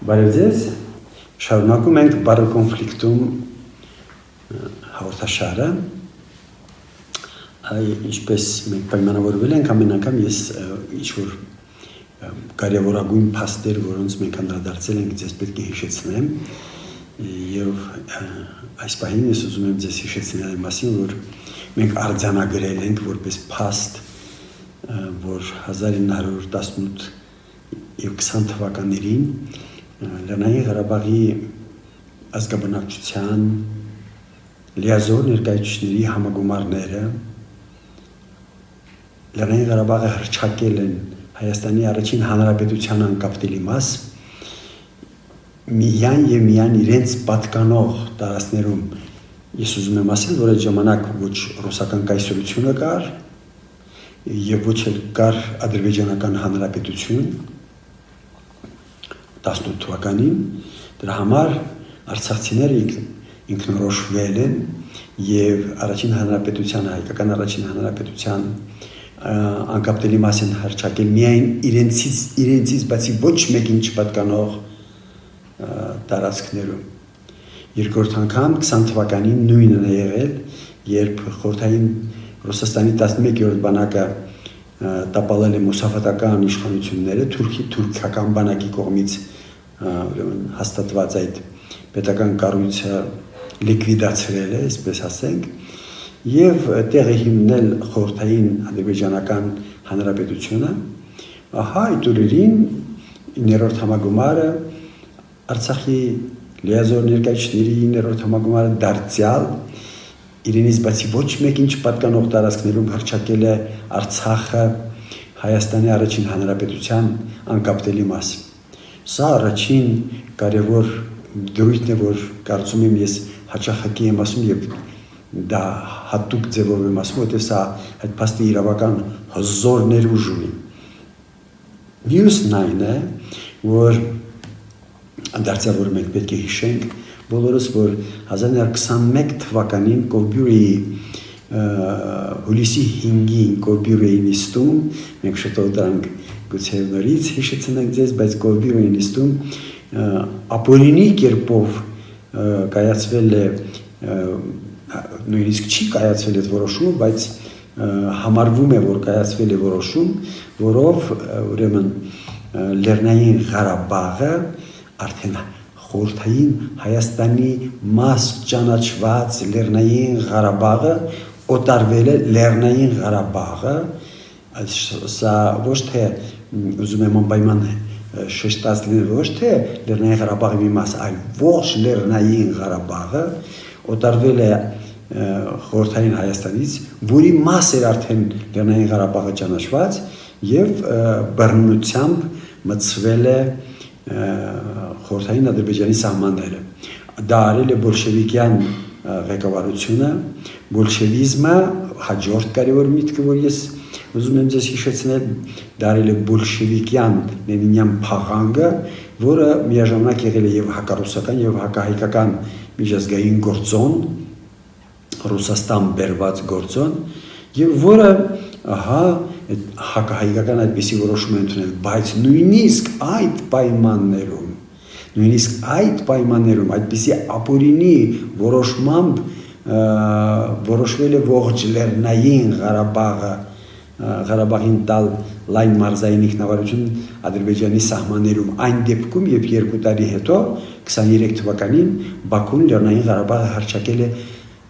Բարև շարունակում ենք բարը կոնֆլիկտում հաղորդաշարը ինչպես մենք պայմանավորվել ենք ամեն անգամ ես ինչ-որ կարևորագույն փաստեր, որոնց մենք անդրադարձել ենք, ձեզ պետք է հիշեցնեմ եւ այս պահին ես ուզում եմ ձեզ հիշեցնել այն մասին, որ մենք արձանագրել ենք որպես փաստ, որ 1918 եւ 20 թվականներին Լեռնային Ղարաբաղի ազգաբնակչության լիազոր ներկայացուցիչների համագումարները Լեռնային Ղարաբաղը հռչակել են Հայաստանի առաջին հանրապետության անկապտելի մաս միայն եւ միայն իրենց պատկանող տարածքներում ես ուզում եմ ասել, որ այդ ժամանակ ոչ ռուսական կայսրությունը կար եւ ոչ էլ կար ադրբեջանական հանրապետություն 18 թվականին դրա համար արցախցիները ինքնորոշվել են եւ առաջին հանրապետության հայկական առաջին հանրապետության անկապտելի մաս են հռչակել միայն իրենցից բացի ոչ մեկին չպատկանող տարածքներում երկրորդ անգամ 20 թվականին նույնն է եղել երբ խորհրդային Ռուսաստանի 11-րդ բանակը տապալել է մուսաֆատական իշխանությունները թուրքական բանակի կողմից հաստատված այդ պետական կառույցը լիկվիդացրել է, այսպես ասենք, եւ տեղը հիմնել խորհրդային ադրբեջանական հանրապետությունը, այդ օրերին 9-րդ համագումարը Արցախի լիազոր ներկայացուցիչների 9-րդ համագումարը դարձյալ իրենից բացի ոչ մեկին չպատկանող տարածքներում հռչակել է Արցախը Հայաստանի առաջին հանրապետության անկապտելի մաս։ Սա առաջին կարևոր դրույթն է, որ կարծում եմ ես հաճախակի եմ ասում եւ դա հատուկ ձևով եմ ասում, որտեղ սա այդ փաստի իրավական հզոր ներուժ ունի։ Մյուսն այն է, որ դարձյալ որ մենք պետք է հիշենք բոլորս, որ 1921 թվականին Կովբյուրեի հուլիսի 5-ին Կովբյուրեի նիստում, մենք շուտով դրանք գուցե նորից հիշեցնենք ձեզ, բայց Կովբյուրեի նիստում ապօրինի կերպով կայացվել է, նույնիսկ չի կայացվել այդ որոշումը, բայց համարվում է, որ կայացվել է որոշում, որով ուրեմն Լեռնային Ղարաբաղը արդեն խորհրդային Հայաստանի մաս ճանաչված Լեռնային Ղարաբաղը օտարվել է Լեռնային Ղարաբաղը, սա ոչ թե ուզում եմ անպայման շեշտած լինել, ոչ թե Լեռնային Ղարաբաղի մի մաս, այլ ողջ Լեռնային Ղարաբաղը օտարվել է խորհրդային Հայաստանից, որի մաս էր արդեն Լեռնային Ղարաբաղը ճանաչված եւ բռնությամբ մտցվել է խորհրդային Ադրբեջանի սահմանները։ Դա արել է բոլշևիկյան ղեկավարությունը, բոլշևիզմը հաջորդ կարևոր միտքը, որ ես ուզում եմ ձեզ հիշեցնել, դա արել է բոլշևիկյան Լենինյան փաղանգը, որը միաժամանակ եղել է եւ հակառուսական եւ հակահայկական միջազգային գործոն, Ռուսաստան բերված գործոն, եւ որը հակահայկական այդպիսի որոշում է ընդունել, բայց նույնիսկ այդ պայմաններում այդպիսի ապօրինի որոշմամբ որոշվել է ողջ Լեռնային Ղարաբաղին տալ լայն մարզային ինքնավարություն Ադրբեջանի սահմաններում այն դեպքում, երբ 2 տարի հետո 23 թվականին Բաքուն Լեռնային Ղարաբաղը հռչակել է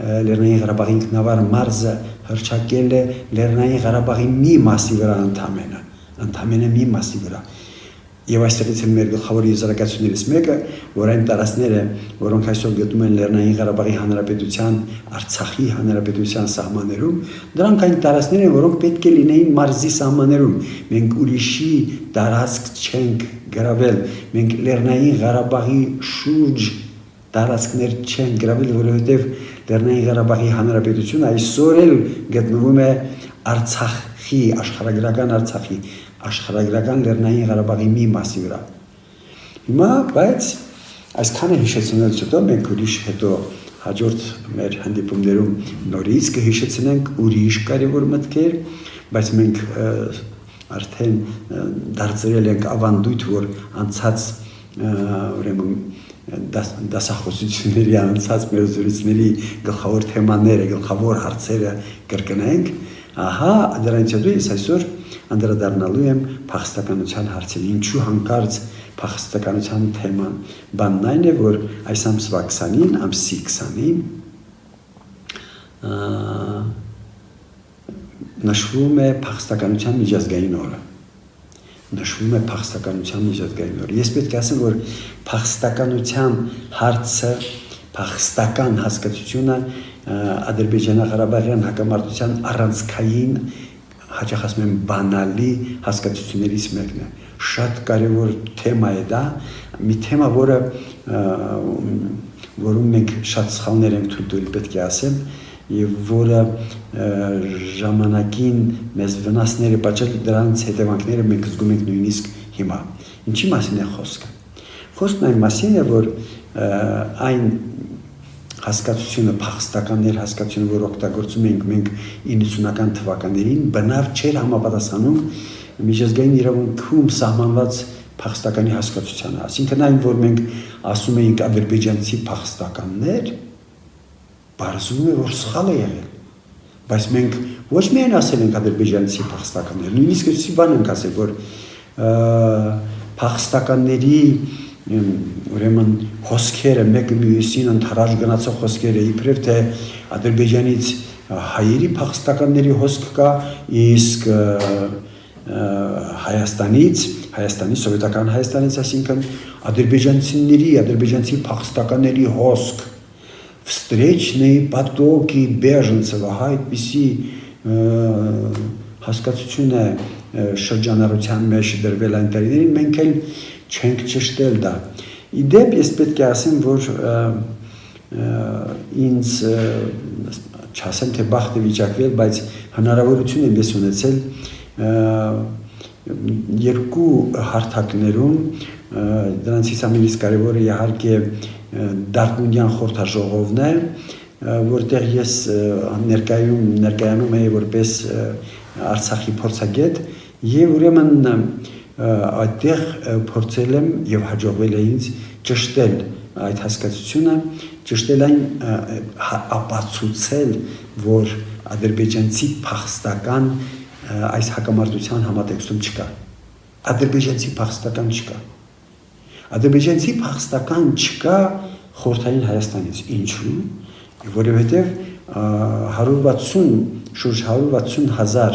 Լեռնային Ղարաբաղի ինքնավար մարզը հռչակել է Լեռնային Ղարաբաղի մի մասի վրա ընդամենը մի մասի վրա։ Եվ այստեղից է մեր գլխավոր եզրակացություններից մեկը, որ այն տարածքները, որոնք այսօր գտնվում են Լեռնային Ղարաբաղի հանրապետության, Արցախի հանրապետության սահմաններում, դրանք այն տարածքներ են, որոնք պետք է լինեին մարզի սահմաններում։ Մենք ուրիշի տարածք չենք գրավել, մենք Լեռնային Ղարաբաղի շուրջ տարածքներ չեն գրավել, որովհետև Լեռնային Ղարաբաղի հանրապետությունը այսօր էլ գտնվում է Արցախի, աշխարհագրական Լեռնային Ղարաբաղի մի մասի վրա։ Հիմա, բայց այսքանը հիշեցնելուց հետո մենք ուրիշ հետո հաջորդ մեր հանդիպումներում նորից կհիշեցնենք ուրիշ կարևոր մտքեր, բայց մենք արդեն դարձրել ենք ավանդույթ, որ անցած ուրեմն դասախոսությունների անցած մեր զրույցների գլխավոր թեմաները, գլխավոր հարցերը կրկնենք, ահա դրանից հետո ես այսօր անդրադառնալու եմ փախստականության հարցին։ Ինչու հանկարծ փախստականության թեման։ Բանն այն է, որ այս ամսվա 20-ին, ամսի 20-ին նշվում է փախստականության միջազգային օրը։ Նշվում է փախստականության միջազգային օրը։ Ես պետք է ասեմ, որ փախստականության հարցը, փախստական հասկացությունը Ադրբեջանա-Ղարաբաղյան հակամարտության առանցքային, հաճախ ասում եմ բանալի հասկացություններից մեկն է։ Շատ կարևոր թեմա է դա, մի թեմա, որում մենք շատ սխալներ ենք թույլ տվել, պետք է ասեմ, եւ որը ժամանակին մեզ վնասներ է պատճառել, դրանց հետևանքները մենք զգում ենք նույնիսկ հիմա։ Ինչի մասին է խոսքը։ Խոսքն այն մասին է, որ այն հասկացությունը, փախստականներ հասկացությունը, որ օգտագործում ենք մենք 90-ական թվականներին, բնավ չէր համապատասխանում միջազգային իրավունքում սահմանված փախստականի հասկացությանը։ Այսինքն այն, որ մենք ասում էինք ադրբեջանցի փախստականներ, բարձում է, որ սխալ է եղել, բայց մենք ոչ միայն ասել ենք ադրբեջանցի փախստականներ, նույնիսկ այսի բան ենք ասել, որ փախստականների ուրեմն հոսքերը մեկը մյուսին ընդհանրаж գնացող հոսքերը, իբրև թե Ադրբեջանից հայերի փախստականների հոսք կա, իսկ Հայաստանի սովետական Հայաստանից, այսինքն ադրբեջանցի փախստականների հոսք встречные потоки беженцев, ահա այդպիսի հասկացություն է շրջանառության մեջ դրվել այն տարիներին, մենք էլ չենք ճշտել դա։ Իդեպ ես պետք է ասեմ, որ ինձ չասեմ թե բախտ է վիճակվել, բայց հնարավորություն եմ ես ունեցել երկու հարթակներում, դրանցից ամենից կարևորը իհարկե Դարտմունդյան խորհրդաժողովն է, որտեղ ես ներկայանում էի որպես Արցախի փորձագետ եւ ուրեմն այդտեղ փորձել եմ եւ հաջողվել է ինձ ճշտել այդ հասկացությունը, ճշտել այն ապացուցել, որ ադրբեջանցի փախստական այս հակամարտության համատեքստում չկա։ Ադրբեջանցի փախստական չկա։ Ադրբեջանցի փախստական չկա խորհրդային Հայաստանից։ Ինչու՞։ Որովհետև շուրջ 160,000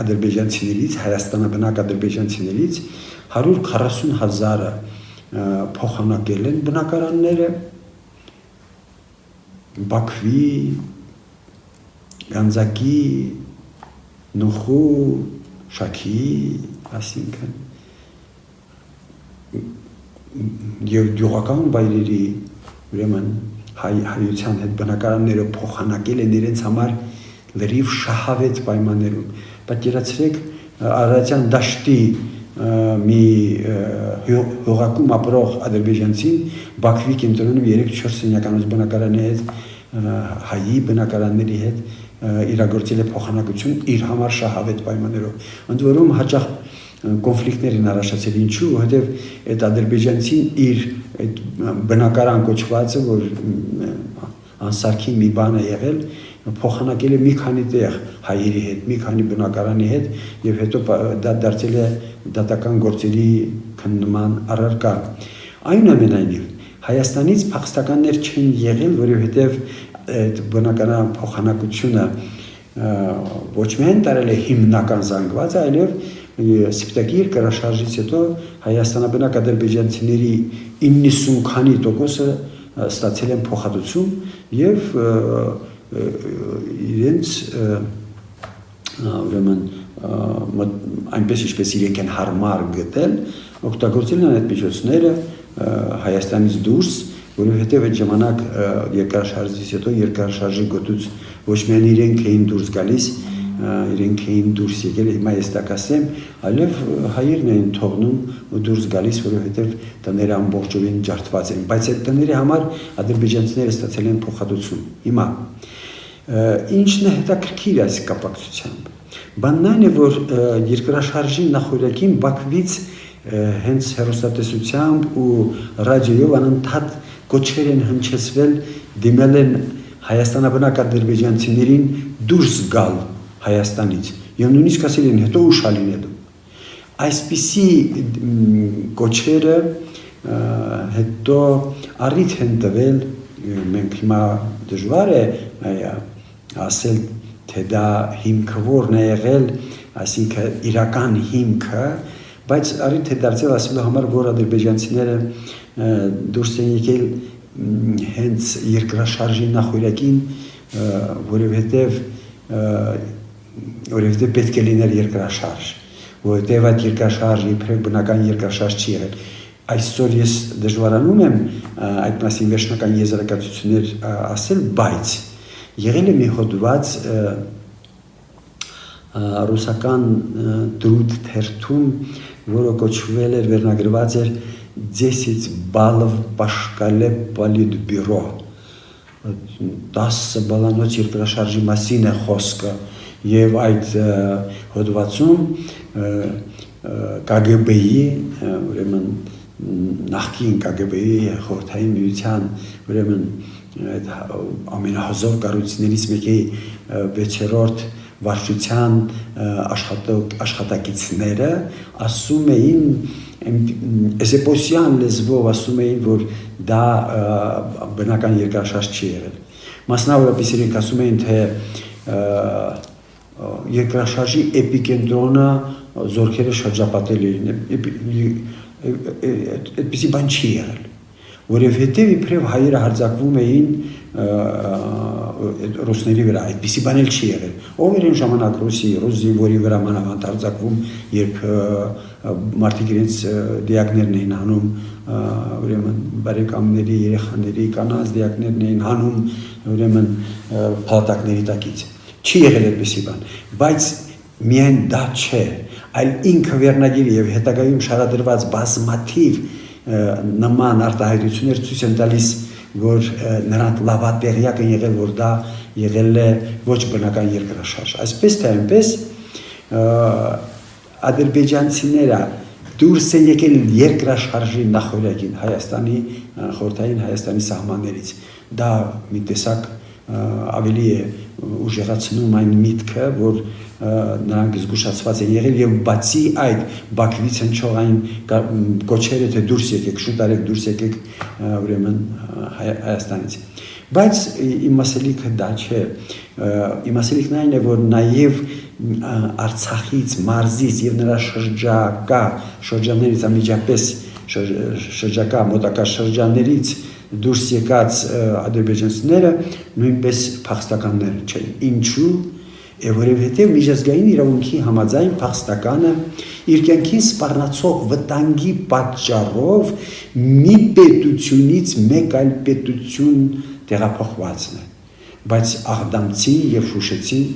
ադրբեջանցիներից, հայաստանաբնակ ադրբեջանցիներից 140,000-ը փոխանակել են բնակարանները Բաքվի, Գանձակի, Նուխու, Շաքիի, այսինքն եւ գյուղական վայրերի ուրեմն հայության հետ բնակարանները փոխանակել են իրենց համար լրիվ շահավետ պայմաններում։ Պատկերացրեք Արարատյան դաշտի մի հողակում ապրող ադրբեջանցին Բաքվի կենտրոնում 3-4 սենյականոց բնակարանի հետ, հայի բնակարանների հետ իրագործել է փոխանակություն իր համար շահավետ պայմաններով։ Ընդ որում հաճախ կոնֆլիկտներ են առաջացել, ինչու, որովհետև այդ ադրբեջանցին իր այդ բնակարան կոչվածը, որ անսարքի մի բան է եղել, փոխանակել է մի քանի տեղ հայերի հետ, մի քանի բնակարանի հետ եւ հետո դա դարձել է դատական գործերի քննման առարկա։ Այնուամենայնիվ Հայաստանից փախստականներ չեն եղել, որովհետև այդ բնակարան փոխանակությունը ոչ միայն տարել է հիմնական զանգված, այլև Սպիտակի երկրաշարժից հետո հայաստանաբնակ ադրբեջանցիների 90 քանի տոկոսը ստացել են փոխհատուցում եւ իրենց ուրեմն այնպես ինչպես իրենք են հարմար գտել, օգտագործել են այդ միջոցները Հայաստանից դուրս, որովհետև այդ ժամանակ երկրաշարժից հետո երկրաշարժի գոտուց ոչ միայն իրենք էին դուրս գալիս, իրենք էին դուրս եկել, հիմա ես դա կասեմ, այլև հայերն էին թողնում ու դուրս գալիս, որովհետև տները ամբողջովին ջարդված են, բայց այդ տների համար ադրբեջանցիները ստացել են փոխհատուցում։ Հիմա ինչն է հետաքրքիր այս կապակցությամբ։ Բանն այն է, որ երկրաշարժի նախօրյակին Բաքվից հենց հեռուստատեսությամբ ու ռադիոյով անընդհատ կոչեր են հնչեցվել դիմել են հայաստանաբնակ ադրբեջանցիներին դուրս գալ Հայաստանից եւ նույնիսկ ասել են հետո ուշ ալինելու այսպիսի կոչերը հետո առիթ են տվել մենք հիմա դժվար է ասել թե դա հիմքը որն է եղել այսինքն իրական հիմքը բայց առիթ է դարձել ասելու համար որ ադրբեջանցիները դուրս են եկել հենց երկրաշարժի նախօրյակին որովհետև պետք է լիներ երկրաշարժ որովհետև այդ երկրաշարժը իբրև բնական երկրաշարժ չի եղել այսօր ես դժվարանում եմ այդ մասին վերջնական եզրակացություններ ասել բայց եղել է մի հոդված ռուսական դրուտ թերթում որը կոչվել էր վերնագրված էր 10 բալով պաշկալե պոլիտբյուրո 10 բալանոց երկրաշարժի մասին է խոսքը եւ այդ հոդվածում KGB-ի ուրեմն նախկին KGB-ի խորհրդային միության ուրեմն այդ ամենահզոր կառույցներից մեկի 6-րդ վարչության աշխատակիցները ասում էին էսեպոսյան լեզվով ասում էին որ դա բնական երկրաշարժ չի եղել մասնավորապես իրենք ասում էին թե երկրաշարժի էպիկենտրոնը զորքերը շրջապատել էին այդպիսի բան չի եղել որովհետև իբրև հայերը հարձակվում էին ռուսների վրա այդպիսի բան էլ չի եղել ով էր այն ժամանակ ռուս զինվորի վրա մանավանդ հարձակվում երբ մարդիկ իրենց դիակներն էին հանում ուրեմն բարեկամների երեխաների կանանց դիակներն էին հանում ուրեմն փաթակների տակից չի եղել այդպիսի բան բայց միայն դա չէ այլ ինքը վերնագիրը եւ հետագայում շարադրված բազմաթիվ նման արտահայտություններ ցույց են տալիս որ նրանք լավատեղյակ են եղել որ դա եղել է ոչ բնական երկրաշարժ այսպես թե այնպես ադրբեջանցիները դուրս են եկել երկրաշարժի նախօրյակին Հայաստանի խորհրդային Հայաստանի սահմաններից դա մի տեսակ ավելի է ուժեղացնում այն միտքը որ նրանք զգուշացված են եղել եւ բացի այդ Բաքվից հնչող այն կոչերը թե դուրս եկեք շուտ արեք դուրս եկեք ուրեմն Հայաստանից բայց իմ ասելիքը դա չէ իմ ասելիքն այն է որ նաեւ Արցախից մարզից եւ նրա շրջաններից անմիջապես շրջակա մոտակա շրջաններից դուրս եկած ադրբեջանցիները նույնպես փախստականներ չեն ինչու որովհետև միջազգային իրավունքի համաձայն փախստականը իր կյանքին սպառնացող վտանգի պատճառով մի պետությունից մեկ այլ պետություն տեղափոխվածն է բայց աղդամցին եւ շուշեցին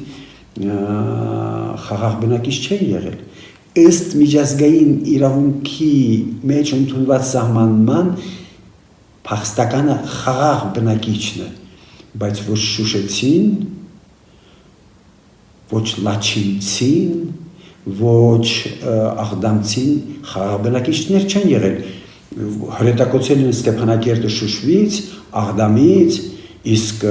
խաղաղ բնակիչ չեն եղել ըստ միջազգային իրավունքի մեջ ընդունված սահմանման փախստականը խաղաղ բնակիչն է բայց ոչ շուշեցին ոչ լաչինցին ոչ աղդամցին խաղաղ բնակիչներ չեն եղել հրետակոծել են Ստեփանակերտը Շուշվից Աղդամից իսկ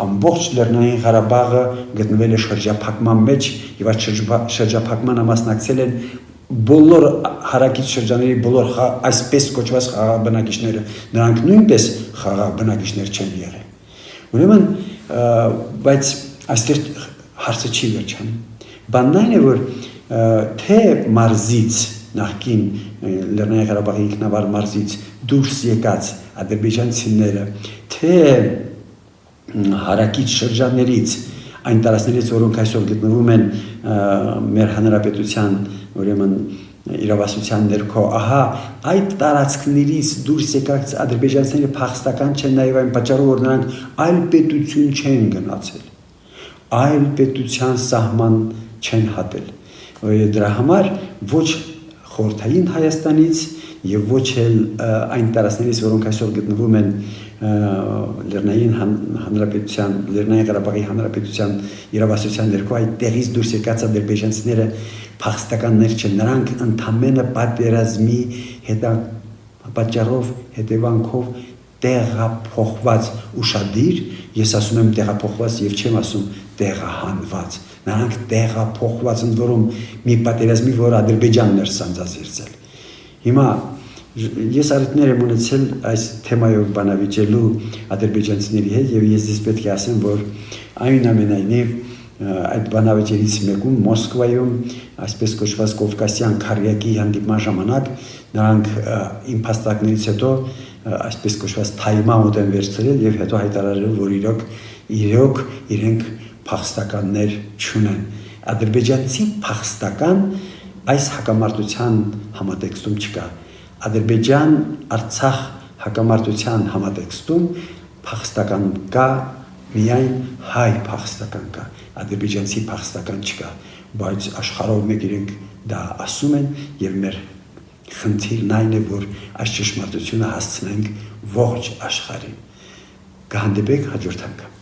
ամբողջ Լեռնային Ղարաբաղը գտնվել է շրջափակման մեջ եւ այդ շրջափակմանը մասնակցել են բոլոր հարակից շրջանների բոլոր այսպես կոչված խաղաղ բնակիչները նրանք նույնպես խաղաղ բնակիչներ չեն եղել ուրեմն բայց այստեղ հարցը չի վերջանում բանն այն է որ թե մարզից նախկին Լեռնային Ղարաբաղի ինքնավար մարզից դուրս եկած ադրբեջանցիները թե հարակից շրջաններից այն տարածքներից որոնք այսօր գտնվում են մեր հանրապետության ուրեմն իրավասության ներքո ահա այդ տարածքներից դուրս եկած ադրբեջանցիները փախստական չեն նաև այն պատճառով որ նրանք այլ պետություն չեն գնացել այլ պետության սահման չեն հատել դրա համար ոչ խորհրդային Հայաստանից եւ ոչ էլ այն տարածքներից, որոնք այսօր գտնվում են Լեռնային Հանրապետության, Լեռնային Ղարաբաղի Հանրապետության իրավասության ներքո, այդ տեղից դուրս եկած ադրբեջանցիները փախստականներ չեն, նրանք ընդամենը պատերազմի պատճառով հետևանքով տեղափոխված ուշադիր, ես ասում եմ տեղափոխված եւ չեմ ասում տեղահանված, նրանք տեղափոխված են, որում մի պատերազմի, որ Ադրբեջանն էր սանձազերծել։ Հիմա ես առիթներ եմ ունեցել այս թեմայով բանավիճելու ադրբեջանցիների հետ եւ ես պետք է ասեմ, որ այնուամենայնիվ այդ բանավիճերից մեկում Մոսկվայում այսպես կոչված Կովկասյան քարյակի հանդիպման ժամանակ նրանք իմ փաստարկներից հետո այսպես կոչված թայմաուտ են վերցրել եւ հետո հայտարարել, որ իրոք իրենք փախստականներ չունեն։ Ադրբեջանցի փախստական այս հակամարտության համատեքստում չկա։ Ադրբեջան-Արցախ հակամարտության համատեքստում փախստական կա, միայն հայ փախստական կա, ադրբեջանցի փախստական չկա, բայց աշխարհով մեկ իրենք դա ասում են եւ մեր խնդիրն այն է, որ այս ճշմարտությունը հասցնենք ողջ աշխարհին։ Կհանդիպենք հաջորդ անգամ։